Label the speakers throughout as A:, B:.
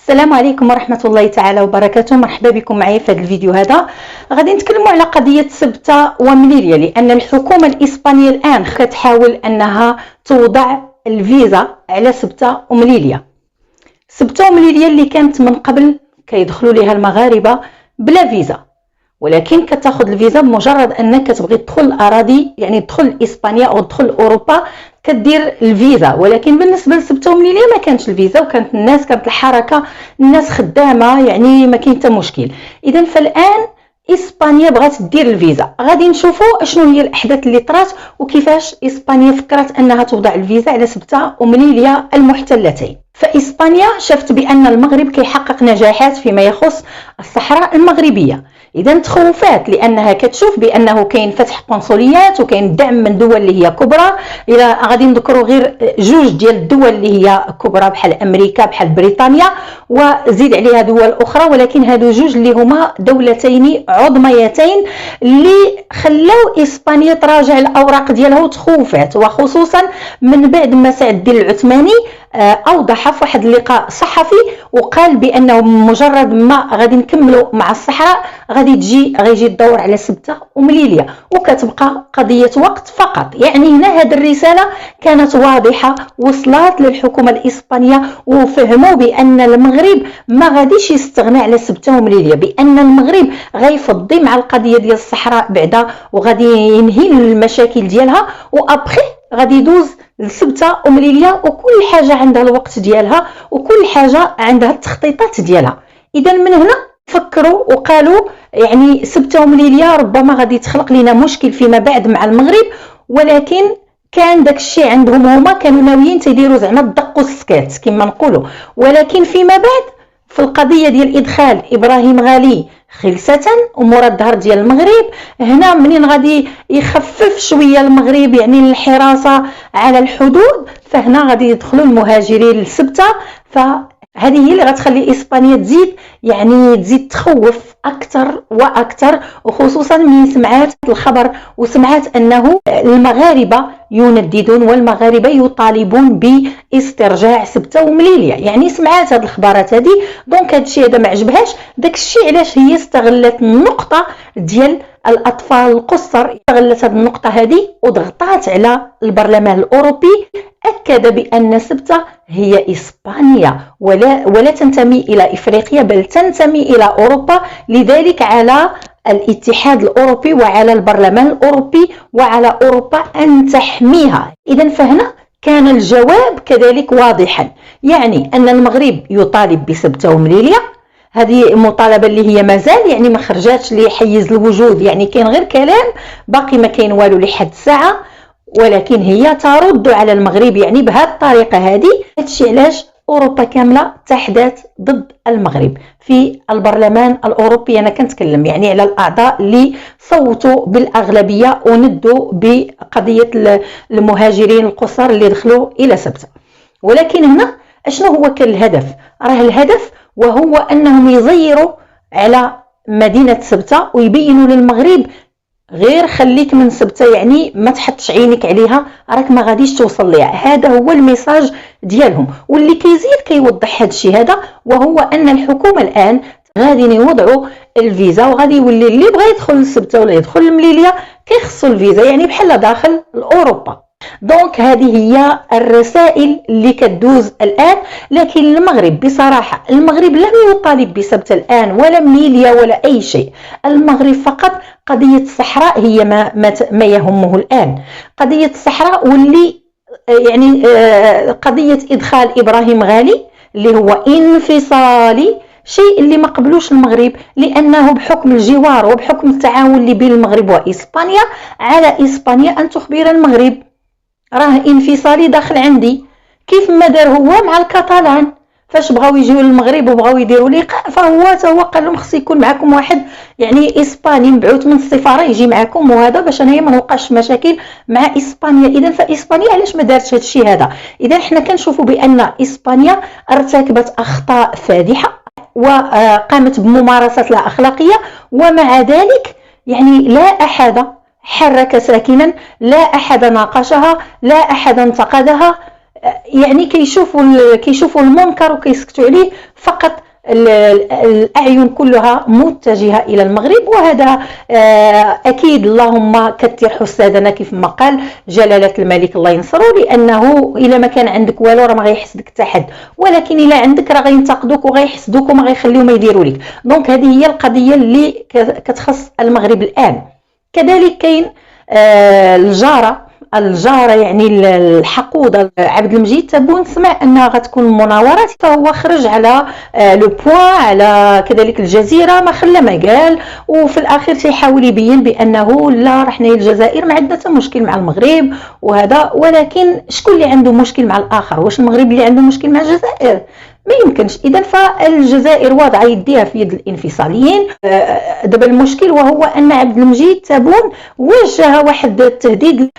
A: السلام عليكم ورحمة الله تعالى وبركاته. مرحبا بكم معايا في هذا الفيديو. هذا غادي نتكلموا على قضية سبتة ومليليا، لأن الحكومة الإسبانية الآن كتحاول أنها توضع الفيزا على سبتة ومليليا. سبتة ومليليا اللي كانت من قبل كيدخلوا لها المغاربة بلا فيزا، ولكن كتاخذ الفيزا بمجرد انك كتبغي تدخل الاراضي، يعني تدخل اسبانيا او تدخل اوروبا كدير الفيزا. ولكن بالنسبه لسبتة ومليليا ما كانش الفيزا، وكانت الناس كانت الحركه الناس خدامه، يعني ما كاين حتى مشكل. اذا فالان اسبانيا بغات دير الفيزا. غادي نشوفوا شنو هي الاحداث اللي طرات وكيفاش اسبانيا فكرت انها توضع الفيزا على سبتة ومليليا المحتلتين. فاسبانيا شافت بان المغرب كيحقق نجاحات فيما يخص الصحراء المغربيه، اذا تخوفات لانها كتشوف بانه كاين فتح قنصليات وكاين دعم من دول اللي هي كبرى. الى غادي نذكروا غير جوج ديال الدول اللي هي كبرى بحال امريكا بحال بريطانيا، وزيد عليها دول اخرى، ولكن هادو جوج اللي هما دولتين عظميتين اللي خلاو اسبانيا تراجع الاوراق ديالها وتخوفات. وخصوصا من بعد ما سعد الدين العثماني اوضح في واحد اللقاء صحفي وقال بانه مجرد ما غادي نكملوا مع الصحراء غيجي الدور على سبتة ومليليا، وكتبقى قضيه وقت فقط. يعني هنا هذه الرساله كانت واضحه، وصلت للحكومه الاسبانيه وفهموا بان المغرب ما غاديش يستغنى على سبتة ومليليا، بان المغرب غيفضي مع القضيه ديال الصحراء بعدا وغادي ينهي المشاكل ديالها، وابخي غادي يدوز لسبتة ومليليا، وكل حاجه عندها الوقت ديالها وكل حاجه عندها التخطيطات ديالها. اذا من هنا فكروا وقالوا يعني سبتة ومليليا ربما غادي تخلق لنا مشكل فيما بعد مع المغرب، ولكن كان داك الشيء عندهم هما كانوا ناويين تيديروا زعما الدق والسكات كما نقولوا. ولكن فيما بعد في القضيه ديال ادخال ابراهيم غالي خلسة امور الظهر ديال المغرب، هنا منين غادي يخفف شويه المغرب يعني الحراسه على الحدود، فهنا غادي يدخلوا المهاجرين لسبتة. فهذه هي اللي غتخلي اسبانيا تزيد تخوف اكثر واكثر، وخصوصا من سمعات الخبر وسمعات انه المغاربه ينددون والمغاربه يطالبون باسترجاع سبتة ومليليا. يعني سمعات هذه الخبرات هذه، دونك هذا الشيء هذا ما عجبهاش. داك الشيء علاش هي استغلت النقطه ديال الاطفال القصر، استغلت هذه النقطه هذه وضغطات على البرلمان الاوروبي، اكد بان سبتة هي اسبانيا ولا تنتمي الى افريقيا بل تنتمي الى اوروبا. لذلك على الاتحاد الاوروبي وعلى البرلمان الاوروبي وعلى اوروبا ان تحميها. اذا فهنا كان الجواب كذلك واضحا، يعني ان المغرب يطالب بسبتة ومليليا. هذه مطالبه اللي هي مازال يعني ما خرجاتش لحيز الوجود، يعني كاين غير كلام، باقي ما كاين والو لحد الساعه، ولكن هي ترد على المغرب يعني بهذه الطريقه هذه. هادشي علاش اوروبا كامله تحدث ضد المغرب في البرلمان الاوروبي. انا كنتكلم يعني على الاعضاء اللي صوتوا بالاغلبيه وندوا بقضيه المهاجرين القصر اللي دخلوا الى سبتة. ولكن هنا اشنو هو كان الهدف؟ راه الهدف وهو انهم يزيروا على مدينه سبتة ويبينوا للمغرب غير خليك من سبتة، يعني ما تحطش عينك عليها، راك ما غاديش توصل ليها. هذا هو الميساج ديالهم، واللي كيزيد كيوضح هذا الشيء هذا وهو ان الحكومه الان غادي يوضعوا الفيزا، وغادي يولي اللي بغى يدخل لسبتة ولا يدخل لمليليا كيخصو الفيزا، يعني بحال داخل اوروبا. دونك هذه هي الرسائل اللي كتدوز الان. لكن المغرب بصراحه المغرب لم يطالب بسبتة الان ولا مليليا ولا اي شيء. المغرب فقط قضيه الصحراء هي ما يهمه الان، قضيه الصحراء، واللي يعني قضيه ادخال ابراهيم غالي اللي هو انفصالي، شيء اللي ما قبلوش المغرب، لانه بحكم الجوار وبحكم التعاون اللي بين المغرب واسبانيا على اسبانيا ان تخبر المغرب راه انفصالي داخل عندي، كيف ما دار هو مع الكاتالان. فاش بغاو يجيو للمغرب وبغاو يديروا لقاء، فهو قال لهم خص يكون معكم واحد يعني اسباني مبعوث من السفاره يجي معكم، وهذا باش انايا ما نوقعش مشاكل مع اسبانيا. اذا فاسبانيا علاش ما دارتش هذا الشيء هذا؟ اذا حنا كنشوفوا بان اسبانيا ارتكبت اخطاء فادحه وقامت بممارسات لا اخلاقيه، ومع ذلك يعني لا احد حرك ساكنا، لا احد ناقشها، لا احد انتقدها. يعني كيشوفوا المنكر وكيسكتوا عليه فقط. الأعين كلها متجهة إلى المغرب، وهذا أكيد اللهم كثر حسادنا كيف ما قال جلالة الملك الله ينصره، لأنه إلا ما كان عندك والو راه ما غيحسدك حتى حد، ولكن إلا عندك راه غينتقدوك وغيحسدوك وما غيخليو ما يديروا لك. دونك هذه هي القضية اللي كتخص المغرب الآن. كذلك كاين الجارة يعني الحقودة عبد المجيد تبون، سمع انها غتكون مناورات، فهو خرج على لو بوان، على كذلك الجزيرة، ما خلى ما قال، وفي الاخير تيحاول يبين بانه لا، راه حنايا الجزائر ما عندنا حتى مشكل مع المغرب وهذا، ولكن شكون اللي عنده مشكل مع الاخر؟ واش المغرب اللي عنده مشكل مع الجزائر؟ ما يمكنش. اذا فالجزائر واضعه يديها في يد الانفصاليين. دابا المشكل وهو ان عبد المجيد تبون وجه واحد التهديد،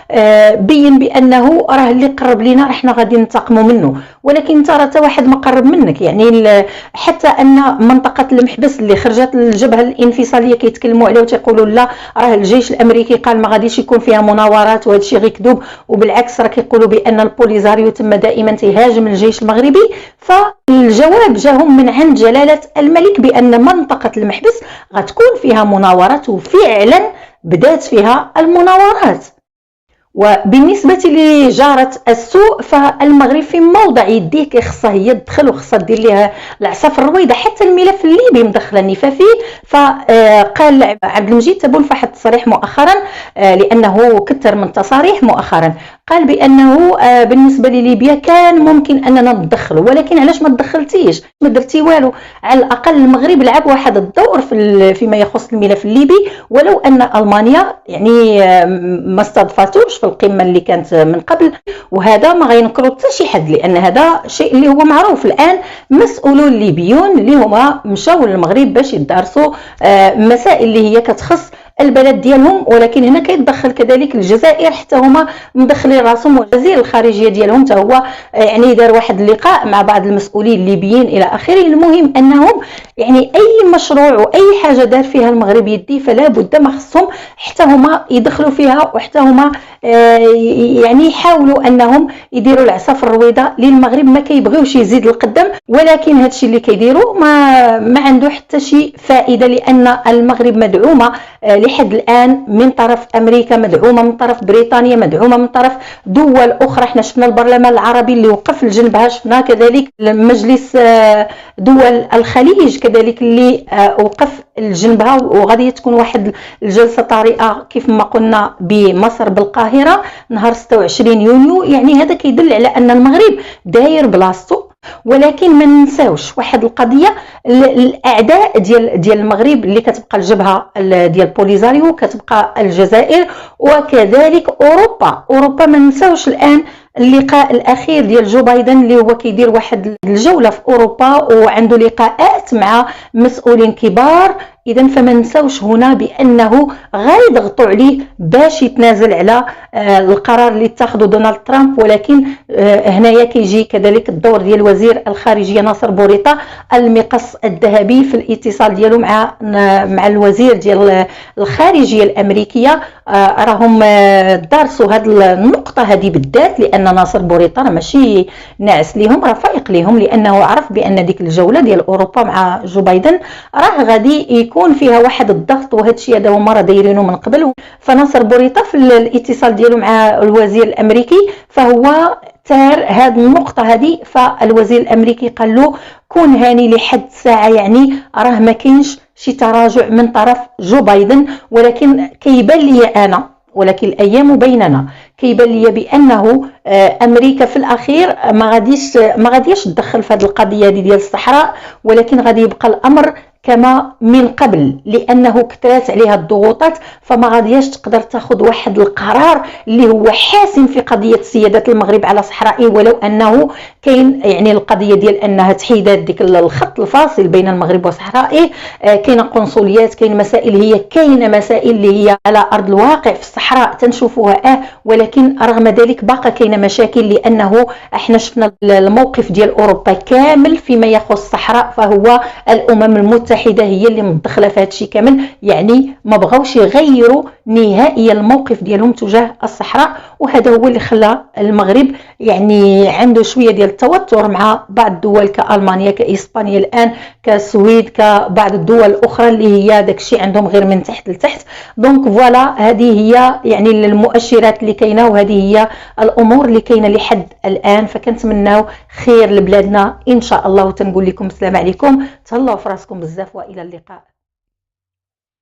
A: بين بانه راه اللي قرب لينا راه حنا غادي ننتقموا منه، ولكن انت راه حتى واحد ما قرب منك. يعني حتى ان منطقه المحبس اللي خرجت الجبهه الانفصاليه كيتكلموا عليه وتيقولوا لا، راه الجيش الامريكي قال ما غاديش يكون فيها مناورات، وهذا الشيء غير كذوب، وبالعكس راه كيقولوا بان البوليزاريو تم دائما تهاجم الجيش المغربي. فالجواب جاهم من عند جلاله الملك بان منطقه المحبس غتكون فيها مناورات، وفعلا بدات فيها المناورات. وبالنسبه لجاره السوء، فالمغرب في موضع يديه، خصها هي تدخل وخصها دير ليها العصا الرويضه. حتى الملف الليبي مدخله النفا فيه. فقال عبد المجيد تبون في واحد التصريح مؤخرا، لانه كثر من تصاريح مؤخرا، قال بانه بالنسبه لليبيا كان ممكن اننا ندخلوا، ولكن علاش ما تدخلتيش؟ ما درتي والو. على الاقل المغرب لعب واحد الدور فيما يخص الملف الليبي، ولو ان المانيا يعني ما استضفتوش في القمه اللي كانت من قبل، وهذا ما غينكروا حتى شي حد، لان هذا شيء اللي هو معروف. الان مسؤولون الليبيون اللي هما مشاو للمغرب باش يدرسوا مسائل اللي هي كتخص البلد ديالهم، ولكن هنا كيتدخل كذلك الجزائر، حتى هما مدخلين راسهم، وزير الخارجيه ديالهم حتى هو يعني دار واحد اللقاء مع بعض المسؤولين الليبيين الى اخره. المهم انهم يعني اي مشروع واي حاجه دار فيها المغرب يدي، فلا بد ما خصهم حتى هما يدخلوا فيها، وحتى هما يعني يحاولوا انهم يديروا العصا في الرويضه للمغرب. ما كيبغيوش يزيد القدم، ولكن هذا الشيء اللي كيديروا ما عنده حتى شي فائده، لان المغرب مدعومه لحد الان من طرف امريكا، مدعومه من طرف بريطانيا، مدعومه من طرف دول اخرى. احنا شفنا البرلمان العربي اللي وقف لجنبها، شفنا كذلك مجلس دول الخليج كذلك اللي وقف لجنبها، وغادي تكون واحد الجلسه طارئه كيف ما قلنا بمصر بالقاهره نهار 26 يونيو. يعني هذا كيدل على ان المغرب داير بلاصتو. ولكن ما ننساوش واحد القضيه، الاعداء ديال المغرب اللي كتبقى الجبهه ديال بوليزاريو، كتبقى الجزائر، وكذلك اوروبا. ما ننساوش الان اللقاء الاخير ديال جو بايدن اللي هو كيدير واحد الجوله في اوروبا وعنده لقاءات مع مسؤولين كبار. اذا فما نساوش هنا بانه غيضغطوا عليه باش يتنازل على القرار اللي اتخذه دونالد ترامب. ولكن هنايا كيجي كذلك الدور ديال وزير الخارجيه ناصر بوريطه، المقص الذهبي في الاتصال ديالو مع الوزير ديال الخارجيه الامريكيه. راهم دارسوا هذه النقطه هذه بالذات، لان ناصر بوريطه ماشي ناعس ليهم، راه فايق ليهم، لانه عرف بان ديك الجوله ديال اوروبا مع جو بايدن راه غادي يكون فيها واحد الضغط، وهذا الشيء هذا هما راه دايرينه من قبل. فناصر بوريطه في الاتصال ديالو مع الوزير الامريكي فهو تار هذه النقطه هذه. فالوزير الامريكي قال له كون هاني لحد ساعه، يعني راه ما كاينش شي تراجع من طرف جو بايدن، ولكن كيبان لي انا، ولكن الايام بيننا، كيبان لي بانه امريكا في الاخير ما غاديش تدخل في هذه القضيه ديال الصحراء، ولكن غادي يبقى الامر كما من قبل، لانه كثرت عليها الضغوطات، فما غادياش تقدر تاخذ واحد القرار اللي هو حاسم في قضيه سياده المغرب على صحرائه. ولو انه كاين يعني القضيه ديال انها تحيدات ديك الخط الفاصل بين المغرب وصحرائه، كاينه قنصليات، كاين مسائل، هي كاينه مسائل اللي هي على ارض الواقع في الصحراء تنشوفوها، ولكن رغم ذلك باقا كاينه مشاكل، لانه احنا شفنا الموقف ديال اوروبا كامل فيما يخص الصحراء، فهو الامم المتحده هي اللي مدخله في هذا الشيء كامل. يعني ما بغاوش يغيروا نهائيا الموقف ديالهم تجاه الصحراء. وهذا هو اللي خلى المغرب يعني عنده شويه ديال التوتر مع بعض الدول كألمانيا كإسبانيا الآن كالسويد كبعض الدول الأخرى اللي هي داكشي عندهم غير من تحت لتحت. دونك فوالا هذه هي يعني المؤشرات اللي كاينه، وهذه هي الأمور اللي كاينه لحد الآن. فكنتمناو خير لبلادنا إن شاء الله، وتنقول لكم السلام عليكم، تهلاو في راسكم بزاف وإلى اللقاء.